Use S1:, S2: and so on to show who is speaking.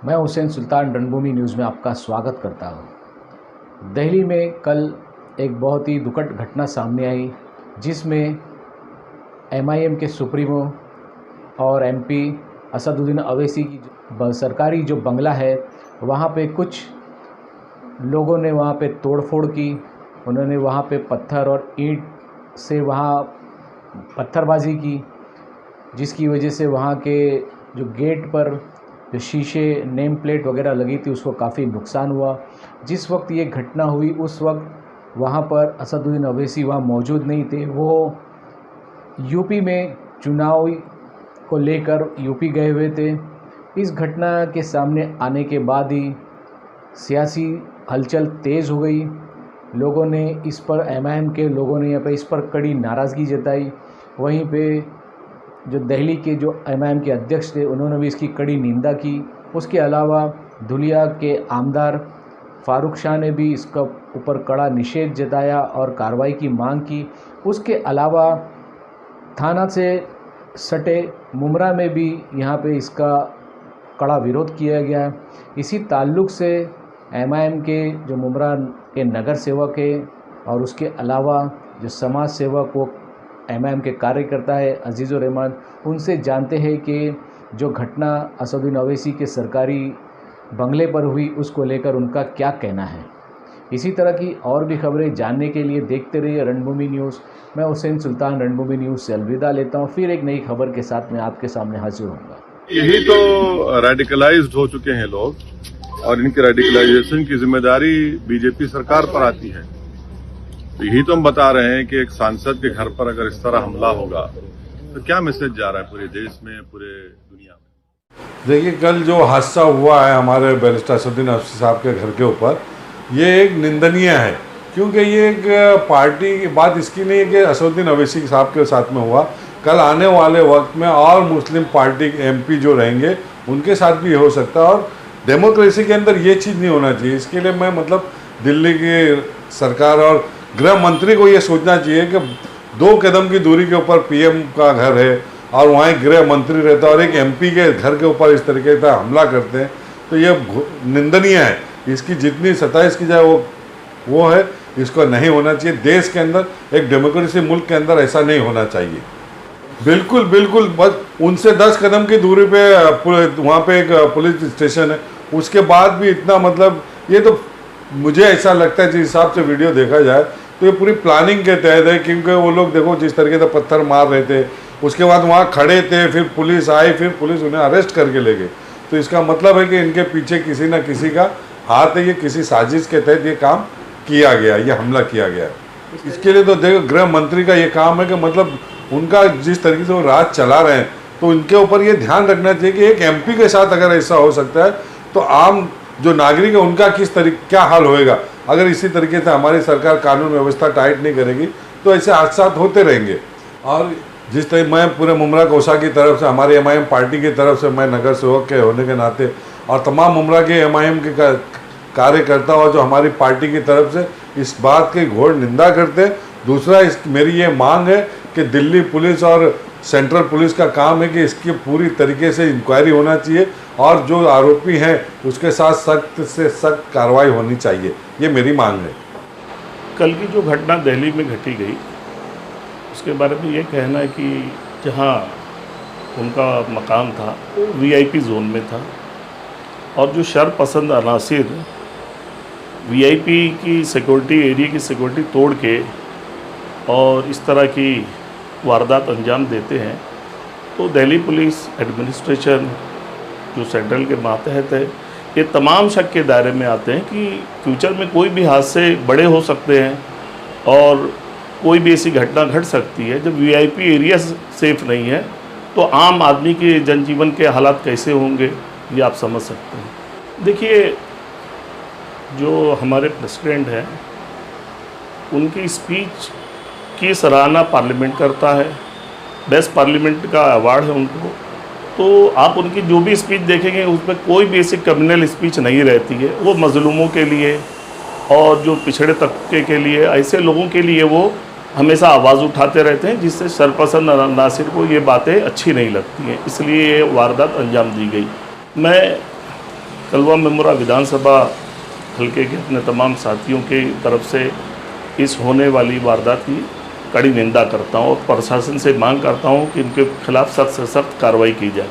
S1: मैं हुसैन सुल्तान रणभूमि न्यूज़ में आपका स्वागत करता हूँ। दिल्ली में कल एक बहुत ही दुखद घटना सामने आई, जिसमें एमआईएम के सुप्रीमो और एमपी असदुद्दीन अवैसी की सरकारी जो बंगला है, वहाँ पे कुछ लोगों ने वहाँ पे तोड़फोड़ की। उन्होंने वहाँ पे पत्थर और ईंट से वहाँ पत्थरबाजी की, जिसकी वजह से वहाँ के जो गेट पर जो शीशे नेम प्लेट वगैरह लगी थी उसको काफ़ी नुकसान हुआ। जिस वक्त ये घटना हुई उस वक्त वहाँ पर असदुद्दीन अवैसी वहाँ मौजूद नहीं थे। वो यूपी में चुनाव को लेकर यूपी गए हुए थे। इस घटना के सामने आने के बाद ही सियासी हलचल तेज़ हो गई। लोगों ने इस पर एमआईएम के लोगों ने यहाँ पर इस पर कड़ी नाराज़गी जताई। वहीं पे जो दिल्ली के जो एमआईएम के अध्यक्ष थे उन्होंने भी इसकी कड़ी निंदा की। उसके अलावा धुलिया के आमदार फारूक शाह ने भी इसका ऊपर कड़ा निषेध जताया और कार्रवाई की मांग की। उसके अलावा थाना से सटे मुमरा में भी यहाँ पे इसका कड़ा विरोध किया गया। इसी ताल्लुक़ से एमआईएम के जो मुमरा के नगर सेवक है और उसके अलावा जो समाज सेवक वो एमआईएम के कार्यकर्ता है अजीज़ुर रहमान, उनसे जानते हैं कि जो घटना असदुद्दीन अवैसी के सरकारी बंगले पर हुई उसको लेकर उनका क्या कहना है। इसी तरह की और भी खबरें जानने के लिए देखते रहिए रणभूमि न्यूज़। मैं हुसैन सुल्तान रणभूमि न्यूज़ से अलविदा लेता हूँ। फिर एक नई खबर के साथ मैं आपके सामने हाजिर होऊंगा।
S2: यही तो रेडिकलाइज्ड हो चुके हैं लोग और इनके रेडिकलाइजेशन की जिम्मेदारी बीजेपी सरकार पर आती है। तो यही तो हम बता रहे हैं कि एक सांसद के घर पर अगर इस तरह हमला होगा तो क्या मैसेज जा रहा है पूरे देश में, पूरे दुनिया में।
S3: देखिए, कल जो हादसा हुआ है हमारे बैरिस्टर असदुद्दीन अवैसी साहब के घर के ऊपर, ये एक निंदनीय है। क्योंकि ये एक पार्टी की बात इसकी नहीं है कि असदुद्दीन अवैसी साहब के साथ में हुआ। कल आने वाले वक्त में और मुस्लिम पार्टी के एमपी जो रहेंगे उनके साथ भी हो सकता है। और डेमोक्रेसी के अंदर ये चीज़ नहीं होना चाहिए। इसके लिए मैं दिल्ली की सरकार और गृह मंत्री को ये सोचना चाहिए कि 2 कदम की दूरी के ऊपर पीएम का घर है और वहाँ एक गृह मंत्री रहता है और एक एमपी के घर के ऊपर इस तरीके का हमला करते हैं, तो ये निंदनीय है। इसकी जितनी सतह इसकी जाए वो है, इसको नहीं होना चाहिए। देश के अंदर एक डेमोक्रेसी मुल्क के अंदर ऐसा नहीं होना चाहिए। बिल्कुल बिल्कुल, बस उनसे 10 कदम की दूरी पे वहाँ पे एक पुलिस स्टेशन है। उसके बाद भी इतना ये तो मुझे ऐसा लगता है जिस हिसाब से वीडियो देखा जाए तो ये पूरी प्लानिंग के तहत है। क्योंकि वो लोग देखो जिस तरीके से पत्थर मार रहे थे, उसके बाद वहाँ खड़े थे, फिर पुलिस आई, फिर पुलिस उन्हें अरेस्ट करके ले गई। तो इसका मतलब है कि इनके पीछे किसी न किसी का हाथ है। ये किसी साजिश के तहत ये काम किया गया, ये हमला किया गया। इसके लिए तो देखो गृह मंत्री का ये काम है कि उनका जिस तरीके से वो राज चला रहे हैं, तो उनके ऊपर ये ध्यान रखना चाहिए कि एक एमपी के साथ अगर ऐसा हो सकता है तो आम जो नागरिक है उनका क्या हाल होएगा। अगर इसी तरीके से हमारी सरकार कानून व्यवस्था टाइट नहीं करेगी तो ऐसे हादसा होते रहेंगे। और जिस तरह मैं पूरे मुमरा कोसा की तरफ से, हमारे एमआईएम पार्टी की तरफ से, मैं नगर सेवक के होने के नाते और तमाम मुमरा के एमआईएम के कार्यकर्ता और जो हमारी पार्टी की तरफ से इस बात की घोर निंदा करते हैं। दूसरा, मेरी ये मांग है कि दिल्ली पुलिस और सेंट्रल पुलिस का काम है कि इसकी पूरी तरीके से इंक्वायरी होना चाहिए और जो आरोपी हैं उसके साथ सख्त से सख्त कार्रवाई होनी चाहिए। ये मेरी मांग है।
S4: कल की जो घटना दिल्ली में घटी गई उसके बारे में ये कहना है कि जहाँ उनका मकान था वो वीआईपी जोन में था और जो शरपसंद अनासिर वीआईपी की सिक्योरिटी एरिया की सिक्योरिटी तोड़ के और इस तरह की वारदात अंजाम देते हैं, तो दिल्ली पुलिस एडमिनिस्ट्रेशन जो सेंट्रल के मातहत है, ये तमाम शक के दायरे में आते हैं कि फ्यूचर में कोई भी हादसे बड़े हो सकते हैं और कोई भी ऐसी घटना घट सकती है। जब वीआईपी एरिया सेफ नहीं है तो आम आदमी के जनजीवन के हालात कैसे होंगे ये आप समझ सकते हैं। देखिए, जो हमारे प्रेसिडेंट हैं उनकी स्पीच की सराहना पार्लियामेंट करता है, बेस्ट पार्लियामेंट का अवार्ड है उनको। तो आप उनकी जो भी स्पीच देखेंगे उसमें कोई भी ऐसी क्रिमिनल स्पीच नहीं रहती है। वो मजलूमों के लिए और जो पिछड़े तबके के लिए, ऐसे लोगों के लिए वो हमेशा आवाज़ उठाते रहते हैं, जिससे सरपसंद नासिर को ये बातें अच्छी नहीं लगती हैं, इसलिए ये वारदात अंजाम दी गई। मैं कलवा मेमोरा विधानसभा हल्के के अपने तमाम साथियों की तरफ से इस होने वाली वारदात की कड़ी निंदा करता हूँ और प्रशासन से मांग करता हूँ कि इनके खिलाफ सख्त से सख्त कार्रवाई की जाए।